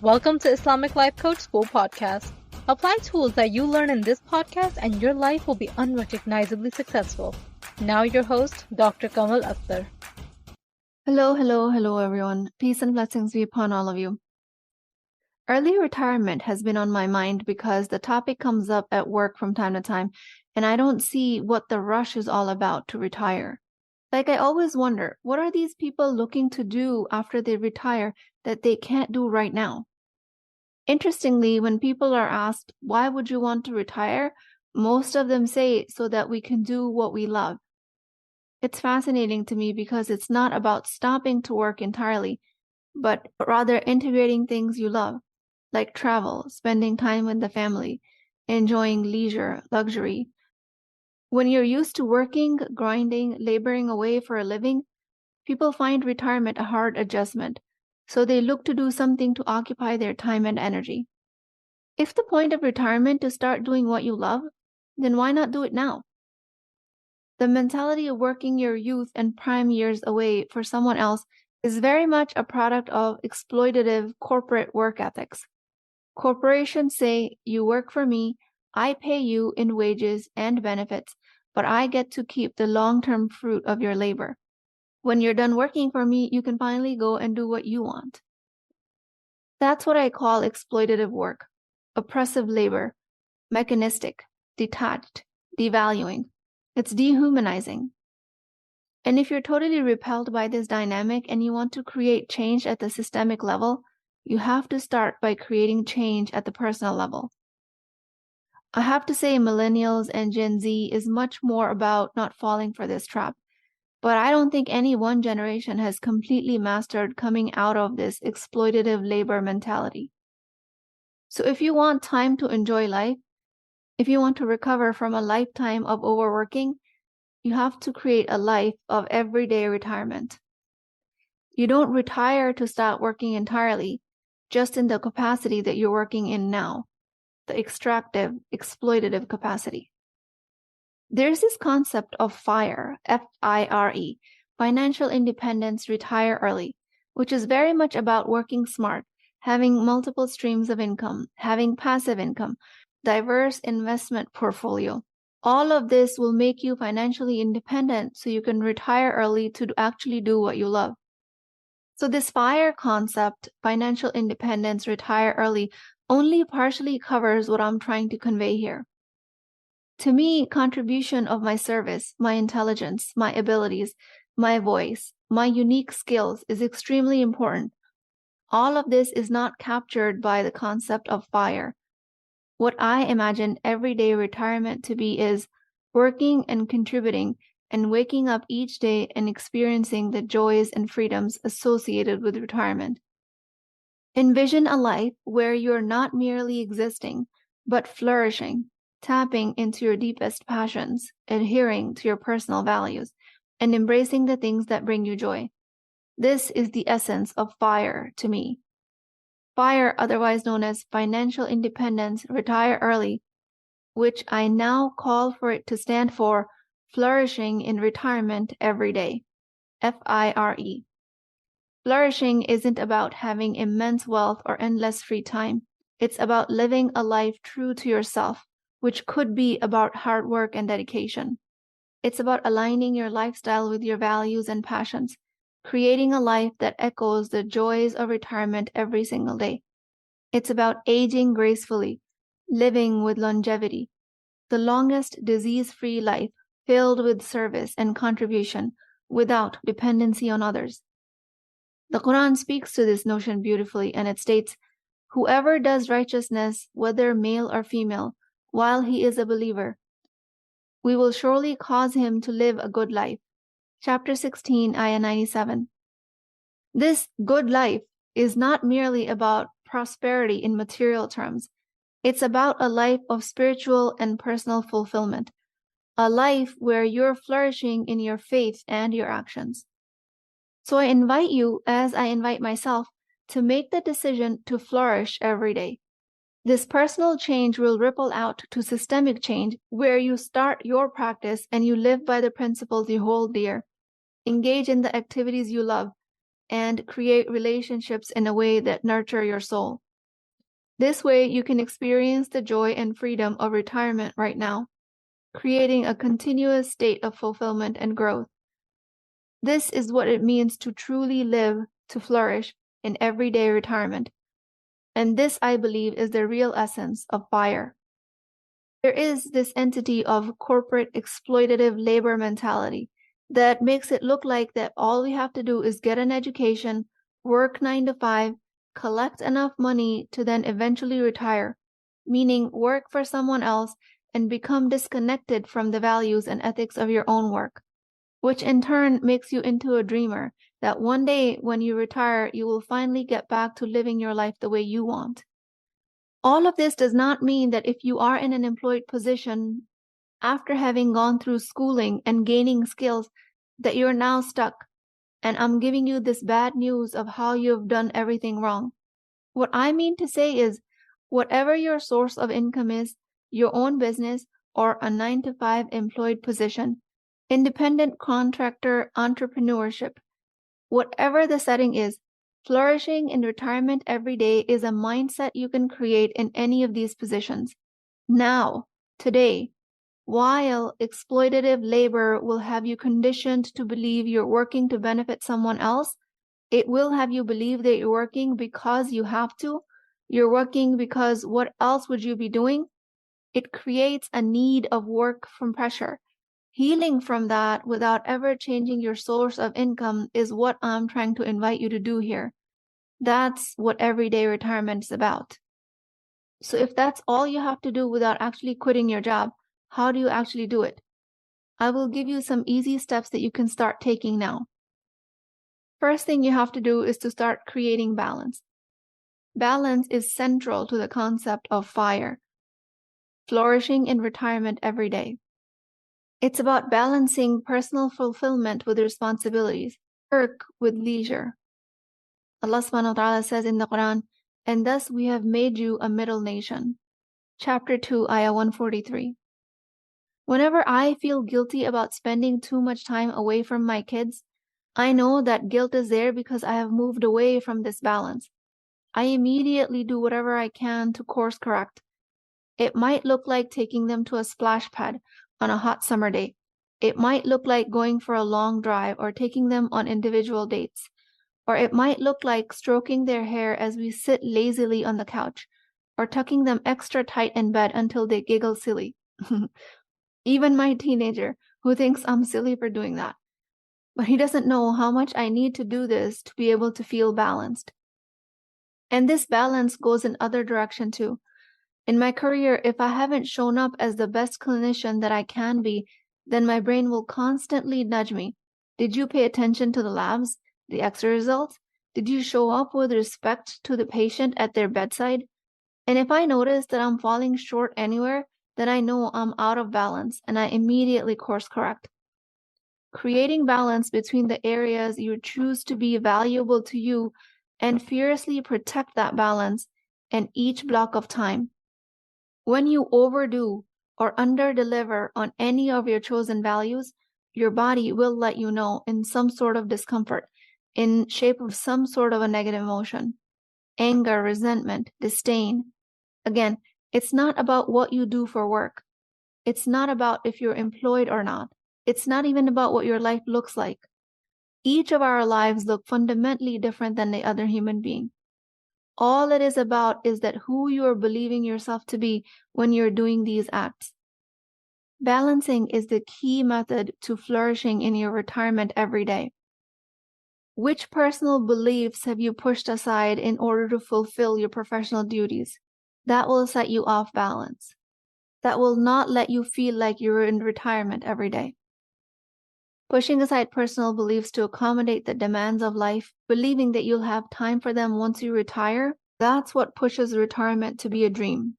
Welcome to Islamic Life Coach School podcast. Apply tools that you learn in this podcast and your life will be unrecognizably successful. Now your host, Dr. Kamal Akhtar. Hello, everyone. Peace and blessings be upon all of you. Early retirement has been on my mind because the topic comes up at work from time to time, and I don't see what the rush is all about to retire. Like, I always wonder, what are these people looking to do after they retire that they can't do right now? Interestingly, when people are asked, why would you want to retire? Most of them say, so that we can do what we love. It's fascinating to me because it's not about stopping to work entirely, but rather integrating things you love, like travel, spending time with the family, enjoying leisure, luxury. When you're used to working, grinding, laboring away for a living, people find retirement a hard adjustment, so they look to do something to occupy their time and energy. If the point of retirement is to start doing what you love, then why not do it now? The mentality of working your youth and prime years away for someone else is very much a product of exploitative corporate work ethics. Corporations say, you work for me, I pay you in wages and benefits, but I get to keep the long-term fruit of your labor. When you're done working for me, you can finally go and do what you want. That's what I call exploitative work, oppressive labor, mechanistic, detached, devaluing. It's dehumanizing. And if you're totally repelled by this dynamic and you want to create change at the systemic level, you have to start by creating change at the personal level. I have to say millennials and Gen Z is much more about not falling for this trap, but I don't think any one generation has completely mastered coming out of this exploitative labor mentality. So if you want time to enjoy life, if you want to recover from a lifetime of overworking, you have to create a life of everyday retirement. You don't retire to start working entirely, just in the capacity that you're working in now, the extractive, exploitative capacity. There's this concept of FIRE, F-I-R-E, financial independence, retire early, which is very much about working smart, having multiple streams of income, having passive income, diverse investment portfolio. All of this will make you financially independent so you can retire early to actually do what you love. So this FIRE concept, financial independence, retire early, only partially covers what I'm trying to convey here. To me, contribution of my service, my intelligence, my abilities, my voice, my unique skills is extremely important. All of this is not captured by the concept of FIRE. What I imagine everyday retirement to be is working and contributing and waking up each day and experiencing the joys and freedoms associated with retirement. Envision a life where you're not merely existing, but flourishing, tapping into your deepest passions, adhering to your personal values, and embracing the things that bring you joy. This is the essence of FIRE to me. FIRE, otherwise known as financial independence, retire early, which I now call for it to stand for flourishing in retirement every day, F-I-R-E. Flourishing isn't about having immense wealth or endless free time. It's about living a life true to yourself, which could be about hard work and dedication. It's about aligning your lifestyle with your values and passions, creating a life that echoes the joys of retirement every single day. It's about aging gracefully, living with longevity, the longest disease-free life filled with service and contribution without dependency on others. The Quran speaks to this notion beautifully, and it states, whoever does righteousness, whether male or female, while he is a believer, we will surely cause him to live a good life. Chapter 16, Ayah 97. This good life is not merely about prosperity in material terms. It's about a life of spiritual and personal fulfillment, a life where you're flourishing in your faith and your actions. So I invite you, as I invite myself, to make the decision to flourish every day. This personal change will ripple out to systemic change, where you start your practice and you live by the principles you hold dear, engage in the activities you love, and create relationships in a way that nurture your soul. This way, you can experience the joy and freedom of retirement right now, creating a continuous state of fulfillment and growth. This is what it means to truly live, to flourish in everyday retirement. And this, I believe, is the real essence of FIRE. There is this entity of corporate exploitative labor mentality that makes it look like that all we have to do is get an education, work 9 to 5, collect enough money to then eventually retire, meaning work for someone else and become disconnected from the values and ethics of your own work, which in turn makes you into a dreamer that one day when you retire, you will finally get back to living your life the way you want. All of this does not mean that if you are in an employed position after having gone through schooling and gaining skills that you're now stuck and I'm giving you this bad news of how you've done everything wrong. What I mean to say is, whatever your source of income is, your own business or a 9 to 5 employed position, independent contractor, entrepreneurship, whatever the setting is, flourishing in retirement every day is a mindset you can create in any of these positions. Now, today, while exploitative labor will have you conditioned to believe you're working to benefit someone else, it will have you believe that you're working because you have to. You're working because what else would you be doing? It creates a need of work from pressure. Healing from that without ever changing your source of income is what I'm trying to invite you to do here. That's what everyday retirement is about. So if that's all you have to do without actually quitting your job, how do you actually do it? I will give you some easy steps that you can start taking now. First thing you have to do is to start creating balance. Balance is central to the concept of FIRE, flourishing in retirement every day. It's about balancing personal fulfillment with responsibilities, work with leisure. Allah subhanahu wa ta'ala says in the Quran, "And thus we have made you a middle nation." Chapter 2, Ayah 143. Whenever I feel guilty about spending too much time away from my kids, I know that guilt is there because I have moved away from this balance. I immediately do whatever I can to course correct. It might look like taking them to a splash pad on a hot summer day. It might look like going for a long drive or taking them on individual dates. Or it might look like stroking their hair as we sit lazily on the couch, or tucking them extra tight in bed until they giggle silly. Even my teenager, who thinks I'm silly for doing that. But he doesn't know how much I need to do this to be able to feel balanced. And this balance goes in other direction too. In my career, if I haven't shown up as the best clinician that I can be, then my brain will constantly nudge me. Did you pay attention to the labs, the X-ray results? Did you show up with respect to the patient at their bedside? And if I notice that I'm falling short anywhere, then I know I'm out of balance and I immediately course correct. Creating balance between the areas you choose to be valuable to you and fiercely protect that balance in each block of time. When you overdo or underdeliver on any of your chosen values, your body will let you know in some sort of discomfort, in shape of some sort of a negative emotion. Anger, resentment, disdain. Again, it's not about what you do for work. It's not about if you're employed or not. It's not even about what your life looks like. Each of our lives look fundamentally different than the other human being. All it is about is that who you are believing yourself to be when you're doing these acts. Balancing is the key method to flourishing in your retirement every day. Which personal beliefs have you pushed aside in order to fulfill your professional duties? That will set you off balance. That will not let you feel like you're in retirement every day. Pushing aside personal beliefs to accommodate the demands of life, believing that you'll have time for them once you retire, that's what pushes retirement to be a dream.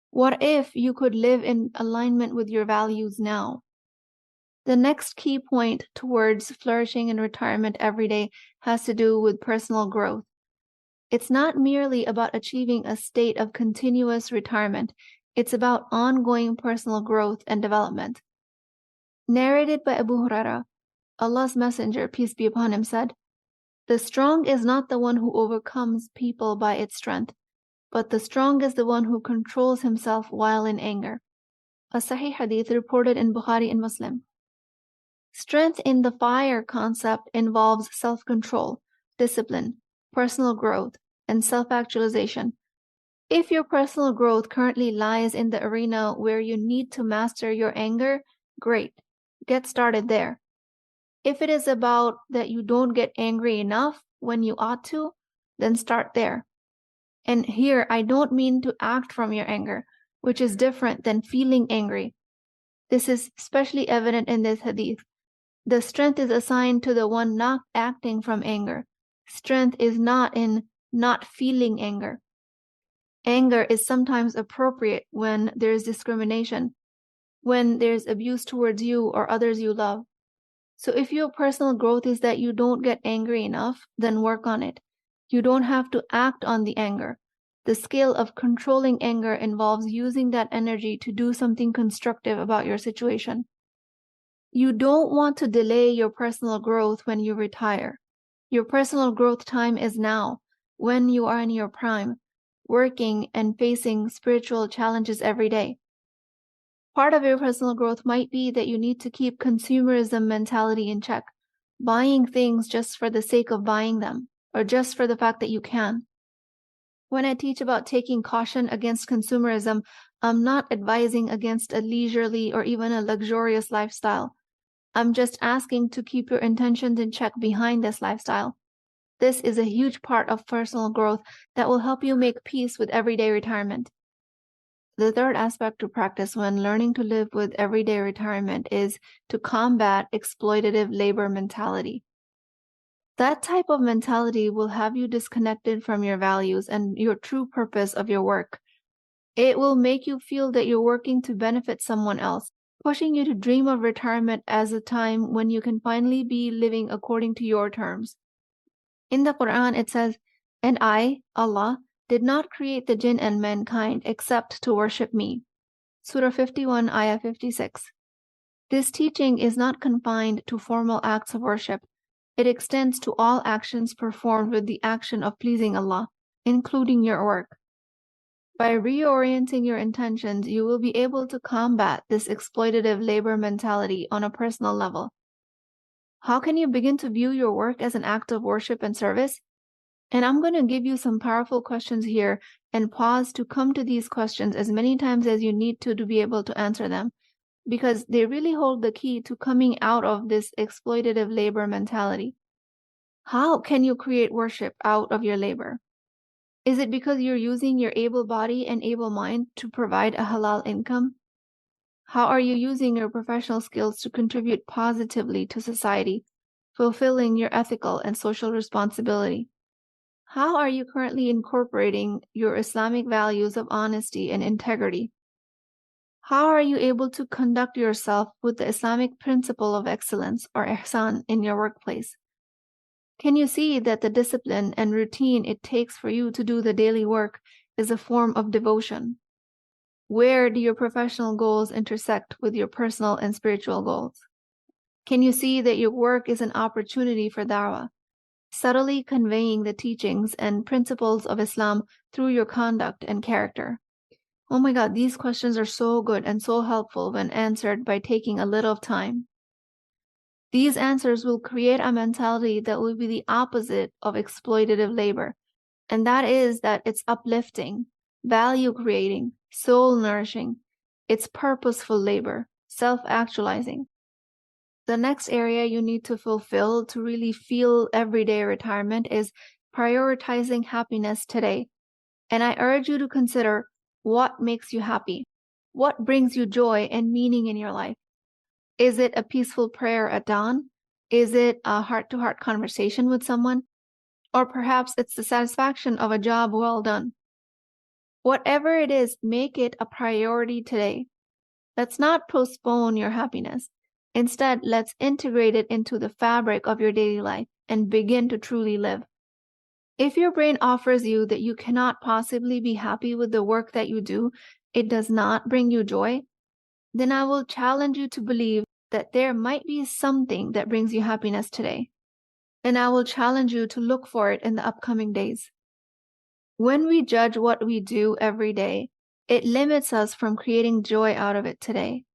What if you could live in alignment with your values now? The next key point towards flourishing in retirement every day has to do with personal growth. It's not merely about achieving a state of continuous retirement. It's about ongoing personal growth and development. Narrated by Abu Hurairah, Allah's Messenger, peace be upon him, said, "The strong is not the one who overcomes people by its strength, but the strong is the one who controls himself while in anger. A Sahih Hadith reported in Bukhari and Muslim. Strength in the fire concept involves self-control, discipline, personal growth, and self-actualization. If your personal growth currently lies in the arena where you need to master your anger, great. Get started there. If it is about that you don't get angry enough when you ought to, then start there. And here, I don't mean to act from your anger, which is different than feeling angry. This is especially evident in this hadith. The strength is assigned to the one not acting from anger. Strength is not in not feeling anger. Anger is sometimes appropriate when there is discrimination, when there's abuse towards you or others you love. So if your personal growth is that you don't get angry enough, then work on it. You don't have to act on the anger. The skill of controlling anger involves using that energy to do something constructive about your situation. You don't want to delay your personal growth when you retire. Your personal growth time is now, when you are in your prime, working and facing spiritual challenges every day. Part of your personal growth might be that you need to keep consumerism mentality in check, buying things just for the sake of buying them, or just for the fact that you can. When I teach about taking caution against consumerism, I'm not advising against a leisurely or even a luxurious lifestyle. I'm just asking to keep your intentions in check behind this lifestyle. This is a huge part of personal growth that will help you make peace with everyday retirement. The third aspect to practice when learning to live with everyday retirement is to combat exploitative labor mentality. That type of mentality will have you disconnected from your values and your true purpose of your work. It will make you feel that you're working to benefit someone else, pushing you to dream of retirement as a time when you can finally be living according to your terms. In the Quran, it says, "And I, Allah, did not create the jinn and mankind except to worship me." Surah 51, Ayah 56. This teaching is not confined to formal acts of worship. It extends to all actions performed with the action of pleasing Allah, including your work. By reorienting your intentions, you will be able to combat this exploitative labor mentality on a personal level. How can you begin to view your work as an act of worship and service? And I'm going to give you some powerful questions here and pause to come to these questions as many times as you need to be able to answer them, because they really hold the key to coming out of this exploitative labor mentality. How can you create worship out of your labor? Is it because you're using your able body and able mind to provide a halal income? How are you using your professional skills to contribute positively to society, fulfilling your ethical and social responsibility? How are you currently incorporating your Islamic values of honesty and integrity? How are you able to conduct yourself with the Islamic principle of excellence or ihsan in your workplace? Can you see that the discipline and routine it takes for you to do the daily work is a form of devotion? Where do your professional goals intersect with your personal and spiritual goals? Can you see that your work is an opportunity for da'wah, subtly conveying the teachings and principles of Islam through your conduct and character? Oh my God, these questions are so good and so helpful when answered by taking a little time. These answers will create a mentality that will be the opposite of exploitative labor, and that is that it's uplifting, value creating, soul nourishing. It's purposeful labor, self-actualizing. The next area you need to fulfill to really feel everyday retirement is prioritizing happiness today. And I urge you to consider what makes you happy. What brings you joy and meaning in your life? Is it a peaceful prayer at dawn? Is it a heart-to-heart conversation with someone? Or perhaps it's the satisfaction of a job well done. Whatever it is, make it a priority today. Let's not postpone your happiness. Instead, let's integrate it into the fabric of your daily life and begin to truly live. If your brain offers you that you cannot possibly be happy with the work that you do, it does not bring you joy, then I will challenge you to believe that there might be something that brings you happiness today. And I will challenge you to look for it in the upcoming days. When we judge what we do every day, it limits us from creating joy out of it today.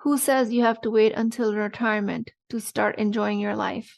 Who says you have to wait until retirement to start enjoying your life?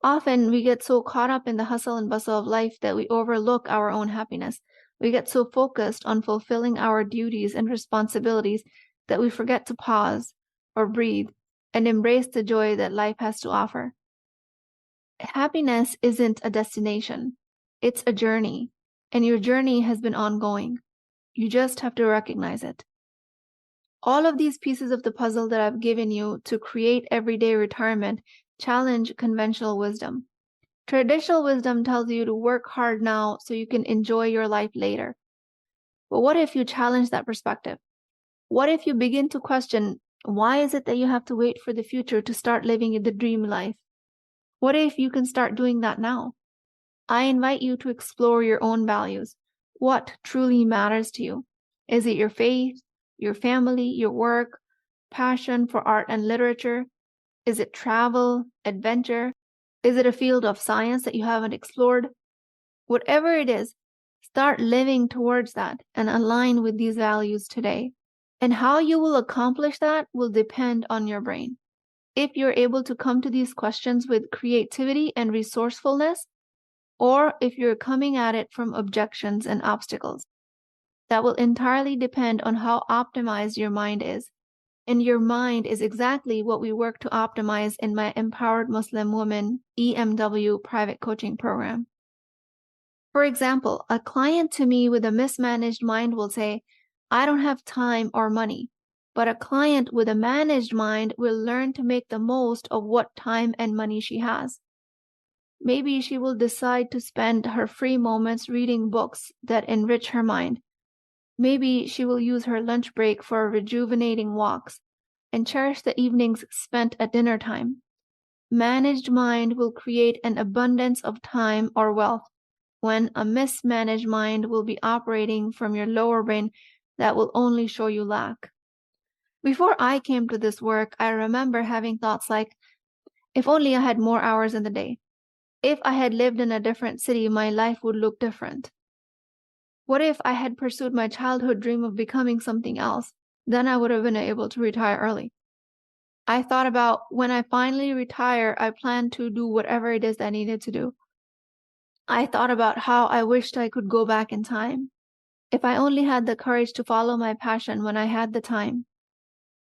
Often we get so caught up in the hustle and bustle of life that we overlook our own happiness. We get so focused on fulfilling our duties and responsibilities that we forget to pause or breathe and embrace the joy that life has to offer. Happiness isn't a destination, it's a journey, and your journey has been ongoing. You just have to recognize it. All of these pieces of the puzzle that I've given you to create everyday retirement challenge conventional wisdom. Traditional wisdom tells you to work hard now so you can enjoy your life later. But what if you challenge that perspective? What if you begin to question, why is it that you have to wait for the future to start living the dream life? What if you can start doing that now? I invite you to explore your own values. What truly matters to you? Is it your faith, your family, your work, passion for art and literature? Is it travel, adventure? Is it a field of science that you haven't explored? Whatever it is, start living towards that and align with these values today. And how you will accomplish that will depend on your brain. If you're able to come to these questions with creativity and resourcefulness, or if you're coming at it from objections and obstacles. That will entirely depend on how optimized your mind is. And your mind is exactly what we work to optimize in my Empowered Muslim Woman EMW private coaching program. For example, a client to me with a mismanaged mind will say, I don't have time or money. But a client with a managed mind will learn to make the most of what time and money she has. Maybe she will decide to spend her free moments reading books that enrich her mind. Maybe she will use her lunch break for rejuvenating walks and cherish the evenings spent at dinner time. Managed mind will create an abundance of time or wealth, when a mismanaged mind will be operating from your lower brain that will only show you lack. Before I came to this work, I remember having thoughts like, if only I had more hours in the day. If I had lived in a different city, my life would look different. What if I had pursued my childhood dream of becoming something else? Then I would have been able to retire early. I thought about when I finally retire, I plan to do whatever it is that I needed to do. I thought about how I wished I could go back in time. If I only had the courage to follow my passion when I had the time.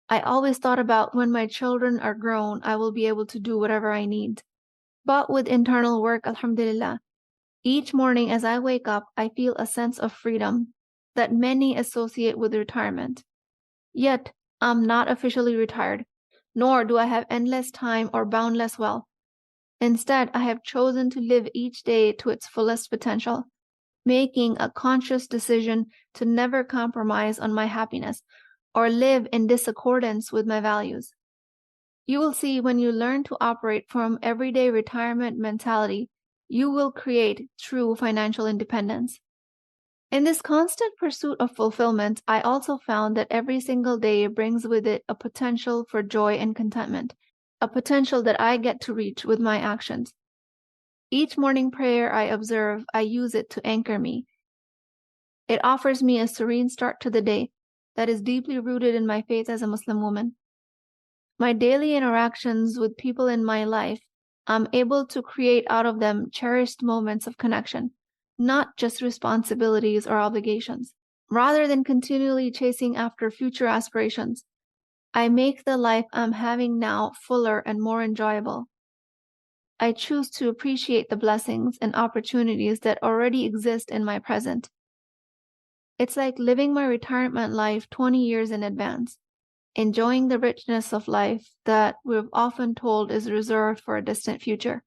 I always thought about when my children are grown, I will be able to do whatever I need. But with internal work, alhamdulillah, each morning as I wake up, I feel a sense of freedom that many associate with retirement. Yet, I'm not officially retired, nor do I have endless time or boundless wealth. Instead, I have chosen to live each day to its fullest potential, making a conscious decision to never compromise on my happiness or live in discordance with my values. You will see when you learn to operate from everyday retirement mentality, you will create true financial independence. In this constant pursuit of fulfillment, I also found that every single day brings with it a potential for joy and contentment, a potential that I get to reach with my actions. Each morning prayer I observe, I use it to anchor me. It offers me a serene start to the day that is deeply rooted in my faith as a Muslim woman. My daily interactions with people in my life, I'm able to create out of them cherished moments of connection, not just responsibilities or obligations. Rather than continually chasing after future aspirations, I make the life I'm having now fuller and more enjoyable. I choose to appreciate the blessings and opportunities that already exist in my present. It's like living my retirement life 20 years in advance, enjoying the richness of life that we've often told is reserved for a distant future.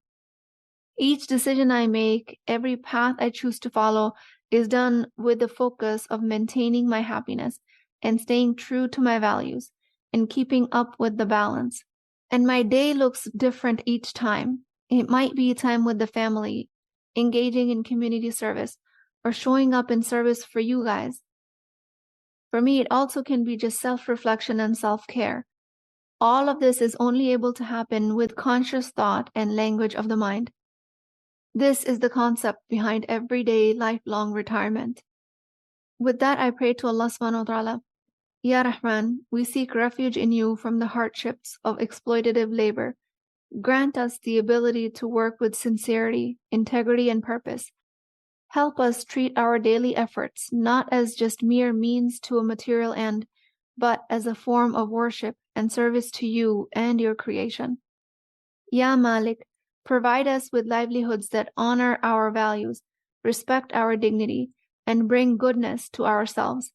Each decision I make, every path I choose to follow, is done with the focus of maintaining my happiness and staying true to my values and keeping up with the balance. And my day looks different each time. It might be time with the family, engaging in community service, or showing up in service for you guys. For me, it also can be just self-reflection and self-care. All of this is only able to happen with conscious thought and language of the mind. This is the concept behind everyday lifelong retirement. With that, I pray to Allah subhanahu wa ta'ala, Ya Rahman, we seek refuge in you from the hardships of exploitative labor. Grant us the ability to work with sincerity, integrity, and purpose. Help us treat our daily efforts not as just mere means to a material end, but as a form of worship and service to you and your creation. Ya Malik, provide us with livelihoods that honor our values, respect our dignity, and bring goodness to ourselves.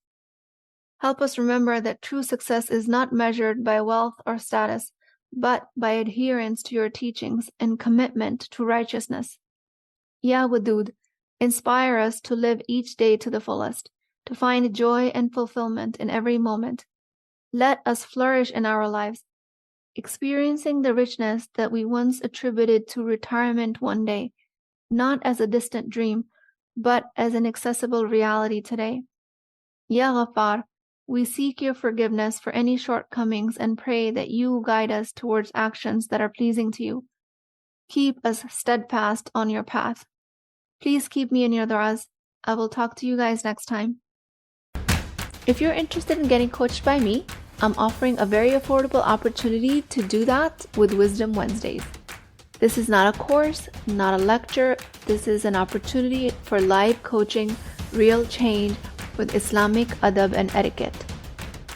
Help us remember that true success is not measured by wealth or status, but by adherence to your teachings and commitment to righteousness. Ya Wadud, inspire us to live each day to the fullest, to find joy and fulfillment in every moment. Let us flourish in our lives, experiencing the richness that we once attributed to retirement one day, not as a distant dream, but as an accessible reality today. Ya Ghaffar, we seek your forgiveness for any shortcomings and pray that you guide us towards actions that are pleasing to you. Keep us steadfast on your path. Please keep me in your du'as. I will talk to you guys next time. If you're interested in getting coached by me, I'm offering a very affordable opportunity to do that with Wisdom Wednesdays. This is not a course, not a lecture. This is an opportunity for live coaching, real change with Islamic adab and etiquette.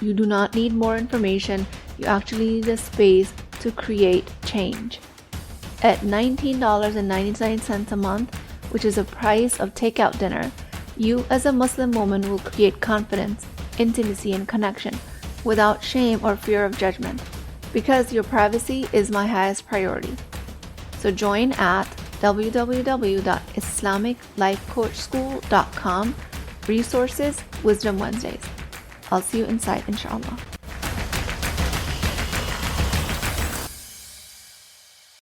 You do not need more information. You actually need a space to create change. At $19.99 a month, which is the price of takeout dinner, you as a Muslim woman will create confidence, intimacy, and connection without shame or fear of judgment, because your privacy is my highest priority. So join at www.islamiclifecoachschool.com. Resources, Wisdom Wednesdays. I'll see you inside, inshallah.